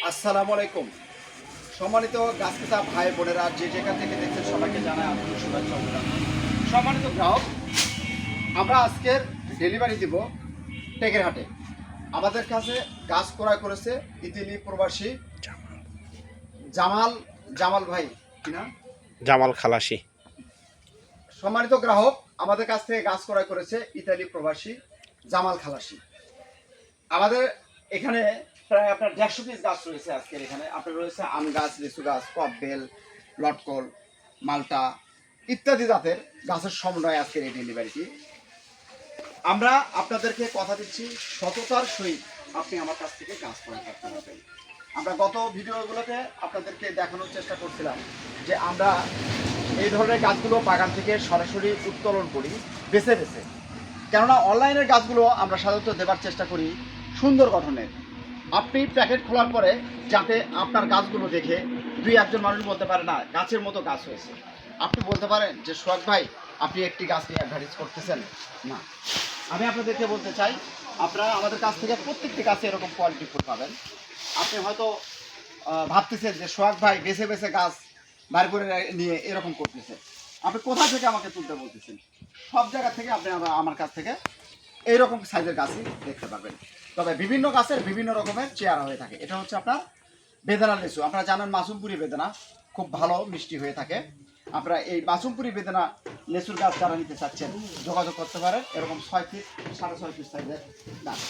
আসসালামু আলাইকুম। সম্মানিত গাছপাতা ভাই বোনেরা যে যেখান থেকে দেখছেন সবাইকে জানাই আন্তরিক শুভেচ্ছা অভিনন্দন। সম্মানিত গ্রাহক, আমরা আজকের ডেলিভারি দিব টেকেরহাটে। আমাদের কাছে গাছ ক্রয় করেছে ইতালি প্রবাসী জামাল জামাল ভাই কিনা জামাল খালাসি। সম্মানিত গ্রাহক, আমাদের কাছ থেকে গাছ ক্রয় করেছে ইতালি প্রবাসী জামাল খালাসি। আমাদের এখানে প্রায় আপনার 150 পিস গাছ রয়েছে। আজকের এখানে আপনার রয়েছে আম গাছ, লিচু গাছ, কদবেল, লটকল, মালটা ইত্যাদি জাতের গাছের সমন্বয় আজকের এই ডেলিভারিটি। আমরা আপনাদেরকে কথা দিচ্ছি, সততার সহিত আপনি আমার কাছ থেকে গাছ ক্রয় করতে পারবেন। আমরা গত ভিডিওগুলোতে আপনাদেরকে দেখানোর চেষ্টা করছিলাম যে আমরা এই ধরনের গাছগুলো বাগান থেকে সরাসরি উত্তোলন করি বেছে বেছে। কেননা অনলাইনের গাছগুলো আমরা সাধারণত দেবার চেষ্টা করি সুন্দর গঠনের। আপনি প্যাকেট খোলার পরে যাতে আপনার গাছগুলো দেখে দুই একজন মানুষ বলতে পারে না গাছের মতো গাছ হয়েছে, আপনি বলতে পারেন যে সোহাগ ভাই আপনি একটি গাছ নিয়ে অ্যাডভার্টাইজ করতেছেন না। আমি আপনাদেরকে বলতে চাই, আপনারা আমাদের কাছ থেকে প্রত্যেকটি গাছে এরকম কোয়ালিটি ফুল পাবেন। আপনি হয়তো ভাবতেছেন যে সোহাগ ভাই বেছে বেছে গাছ বার করে নিয়ে এরকম করতেছে। আপনি কোথা থেকে আমাকে তুলতে বলতেছেন? সব জায়গা থেকে আপনি আমার কাছ থেকে এইরকম সাইজের গাছই দেখতে পারবেন। তবে বিভিন্ন গাছের বিভিন্ন রকমের চেয়ারা হয়ে থাকে। এটা হচ্ছে আপনার বেদানা লিচু। আপনারা জানেন মাসুমপুরি বেদানা খুব ভালো মিষ্টি হয়ে থাকে। আপনারা এই মাসুমপুরি বেদানা লিচুর গাছ যারা নিতে চাচ্ছেন যোগাযোগ করতে পারেন। এরকম 6 ফিট 6.5 ফিট সাইজের গাছ।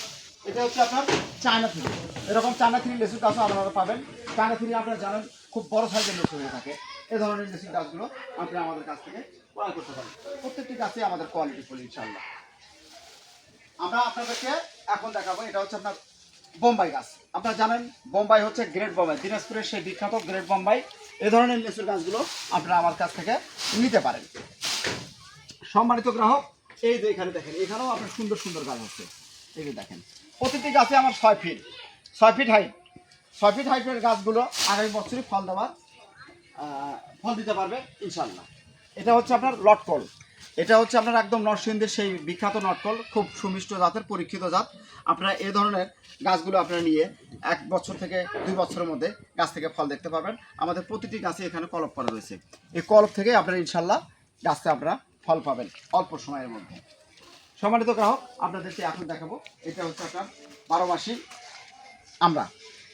এটা হচ্ছে আপনার চায়না থ্রি। এরকম চায়না থ্রি লিচুর গাছও আপনারা পাবেন। চায়না থ্রি আপনারা জানেন খুব বড় সাইজের লিচু হয়ে থাকে। এই ধরনের লিচুর গাছগুলো আপনি আমাদের কাছ থেকে ক্রয় করতে পারেন। প্রত্যেকটি গাছে আমাদের কোয়ালিটি ফুল ইনশাআল্লাহ। আমরা আপনাদেরকে এখন দেখাবো, এটা হচ্ছে আপনার বোম্বাই গাছ। আপনারা জানেন বোম্বাই হচ্ছে গ্রেট বোম্বাই, দিনাজপুরের সেই বিখ্যাত গ্রেট বোম্বাই। এই ধরনের লিচুর গাছগুলো আপনারা আমার কাছ থেকে নিতে পারেন। সম্মানিত গ্রাহক, এই যে এখানে দেখেন, এখানেও আপনার সুন্দর সুন্দর গাছ আছে। এই যে দেখেন, প্রতিটি গাছে আমার 6 ফিট হাইট 6 ফিট হাইটের গাছগুলো আগামী বছরই ফল দিতে পারবে ইনশাল্লাহ। এটা হচ্ছে আপনার লটকল। এটা হচ্ছে আপনার একদম নরসিংদীর সেই বিখ্যাত নটকল, খুব সুমিষ্ট জাতের পরীক্ষিত জাত। আপনারা এই ধরনের গাছগুলো আপনারা নিয়ে 1 বছর থেকে 2 বছরের মধ্যে গাছ থেকে ফল দেখতে পারবেন। আমাদের প্রতিটি গাছে এখানে কলপ করা রয়েছে। এই কলপ থেকে আপনারা ইনশাল্লাহ গাছতে আপনারা ফল পাবেন অল্প সময়ের মধ্যে। সম্মানিত গ্রাহক, আপনাদেরকে এখন দেখাবো, এটা হচ্ছে আপনার 12 মাসি আমরা।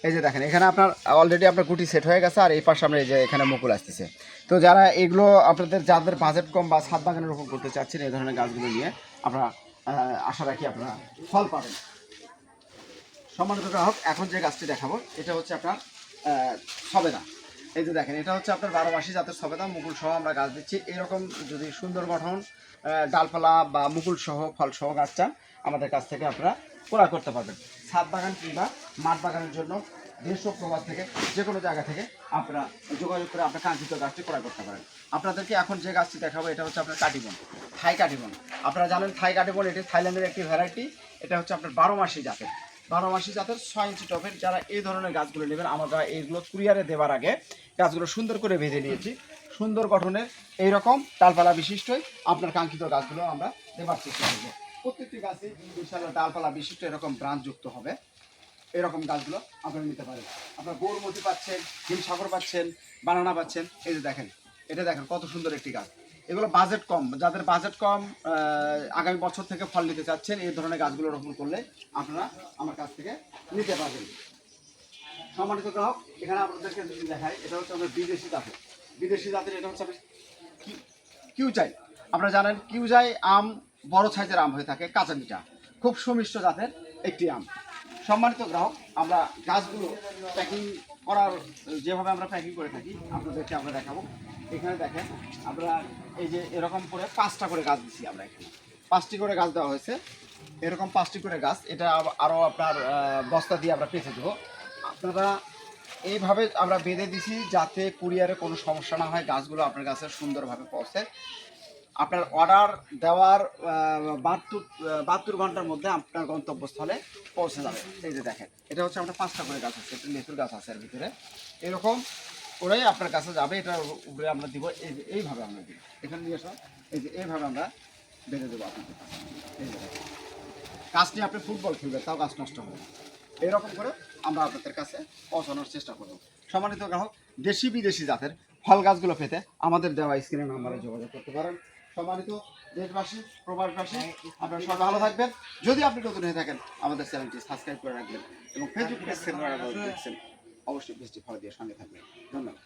এই যে দেখেন, এখানে আপনার অলরেডি আপনার গুটি সেট হয়ে গেছে, আর এই পাশে আমরা এই যে এখানে মুকুল আসতেছে। তো যারা এগুলো আপনাদের যাদের বাজেট কম বা ছাদ বাগানের রোপণ করতে চাচ্ছেন, এই ধরনের গাছগুলো নিয়ে আপনারা আশা রাখি আপনারা ফল পাবেন। সম্মানিত গ্রাহক, এখন যে গাছটি দেখাবো এটা হচ্ছে আপনার সবেদা। এই যে দেখেন, এটা হচ্ছে আপনার 12 মাসি জাতের সবেদা, মুকুল সহ আমরা গাছ দিচ্ছি। এরকম যদি সুন্দর গঠন ডালপালা বা মুকুল সহ ফল সহ গাছ চান, আমাদের কাছ থেকে আপনারা ক্রয় করতে পারবেন। ছাদ বাগান কিংবা মাঠ বাগানের জন্য দেশ ও প্রবাস থেকে যে কোনো জায়গা থেকে আপনারা যোগাযোগ করে আপনার কাঙ্ক্ষিত গাছটি ক্রয় করতে পারেন। আপনাদেরকে এখন যে গাছটি দেখাবো এটা হচ্ছে আপনার কাটিবন, থাই কাটিবন। আপনারা জানেন থাই কাটিবন এটি থাইল্যান্ডের একটি ভ্যারাইটি। এটা হচ্ছে আপনার 12 মাসি জাতের, 12 মাসি জাতের 6 ইঞ্চি টবের। যারা এই ধরনের গাছগুলো নেবেন, আমরা এইগুলো কুরিয়ারে দেওয়ার আগে গাছগুলো সুন্দর করে বেঁধে নিয়েছি। সুন্দর গঠনের এইরকম ডালপালা বিশিষ্টই আপনার কাঙ্ক্ষিত গাছগুলো আমরা দেওয়ার চেষ্টা করবো। প্রত্যেকটি গাছে ইনশাআল্লাহ ডালপালা বিশিষ্ট এরকম ব্রাঞ্চযুক্ত হবে। এরকম গাছগুলো আপনারা নিতে পারেন। আপনার গৌরমতি পাচ্ছেন, হিমসাগর পাচ্ছেন, বানানা পাচ্ছেন। এই যে দেখেন, এটা দেখেন কত সুন্দর একটি গাছ। এগুলো বাজেট কম, যাদের বাজেট কম আগামী বছর থেকে ফল নিতে চাচ্ছেন, এই ধরনের গাছগুলো রোপণ করলে আপনারা আমার কাছ থেকে নিতে পারবেন। সম্মানিত গ্রাহক, এখানে আপনাদেরকে দেখাই, এটা হচ্ছে আমাদের বিদেশি জাতের। বিদেশি জাতের এটা হচ্ছে কিউচাই। আপনারা জানেন কিউচাই আম বড় সাইজের আম হয়ে থাকে, কাঁচা মিঠা, খুব সুমিষ্ট জাতের একটি আম। সম্মানিত গ্রাহক, আমরা গাছগুলো প্যাকিং করার যেভাবে আমরা প্যাকিং করে থাকি আপনাদেরকে আমরা দেখাবো। এখানে দেখেন, আমরা এই যে এরকম করে 5টা করে গাছ দিচ্ছি। আমরা এখানে 5টি করে গাছ দেওয়া হয়েছে, এরকম 5টি করে গাছ। এটা আরও আপনার বস্তা দিয়ে আমরা পেঁচে দেবো। আপনারা এইভাবে আমরা বেঁধে দিছি যাতে কুরিয়ারে কোনো সমস্যা না হয়, গাছগুলো আপনার কাছে সুন্দরভাবে পৌঁছে। আপনার অর্ডার দেওয়ার 72 ঘন্টার মধ্যে আপনার গন্তব্যস্থলে পৌঁছে যাবে। এই যে দেখেন, এটা হচ্ছে আমরা 5টা করে গাছ আছে, একটা লেচুর গাছ আছে এর ভিতরে। এরকম করেই আপনার কাছে যাবে। এটার উপরে আমরা দিব, এই যে এইভাবে আমরা দিব, এখানে নিয়ে আসা, এই যে এইভাবে আমরা বেঁধে দেবো আপনাদের কাছে। এই যে গাছ নিয়ে আপনি ফুটবল খেলবেন, তাও গাছ নষ্ট হবে না। এরকম করে আমরা আপনাদের কাছে পৌঁছানোর চেষ্টা করব। সম্মানিত গ্রাহক, দেশি বিদেশি জাতের ফল গাছগুলো পেতে আমাদের দেওয়া স্ক্রিনের নাম্বারে যোগাযোগ করতে পারেন। সম্মানিত দেশবাসী, প্রবাসবাসী, আপনারা সবাই ভালো থাকবেন। যদি আপনি নতুন হয়ে থাকেন আমাদের চ্যানেলটি সাবস্ক্রাইব করে রাখবেন এবং ফেসবুক পেজ দেখছেন, অবশ্যই পেজটি ফলো দিয়ে সঙ্গে থাকবেন। ধন্যবাদ।